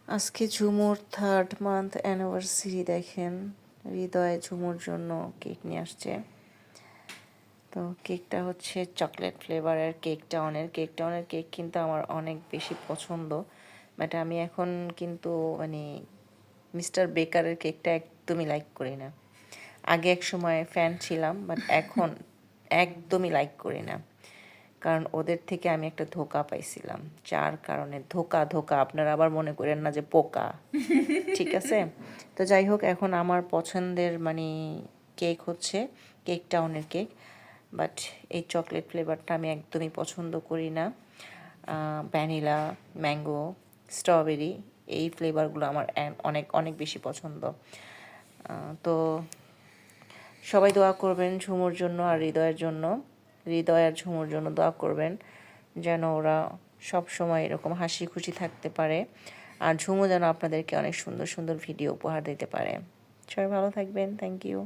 আজকে ঝুমুর 3rd month anniversary. দেখেন, হৃদয় ঝুমুর জন্য কেক নিয়ে আসছে। তো কেকটা হচ্ছে চকলেট ফ্লেভারের কেক কিন্তু আমার অনেক বেশি পছন্দ। বাট আমি এখন কিন্তু মানে মিস্টার বেকারের কেকটা একদমই লাইক করি না। আগে এক সময় ফ্যান ছিলাম, বাট এখন একদমই লাইক করি না। কারণ ওদের থেকে আমি একটা ধোকা পাইছিলাম, যার কারণে ধোকা আপনারা আবার মনে করেন না যে পোকা, ঠিক আছে? তো যাই হোক, এখন আমার পছন্দের মানে কেক হচ্ছে কেক টাউনের কেক। বাট এই চকলেট ফ্লেভারটা আমি একদমই পছন্দ করি না। ভ্যানিলা, ম্যাঙ্গো, স্ট্রবেরি এই ফ্লেভারগুলো আমার অনেক অনেক বেশি পছন্দ। তো সবাই দোয়া করবেন ঝুমুর জন্য আর হৃদয় আর ঝুমুর জন্য দোয়া করবেন, যেন ওরা সব সময় এরকম হাসি খুশি থাকতে পারে, আর ঝুমু যেন আপনাদেরকে অনেক সুন্দর সুন্দর ভিডিও উপহার দিতে পারে। সবাই ভালো থাকবেন। Thank you.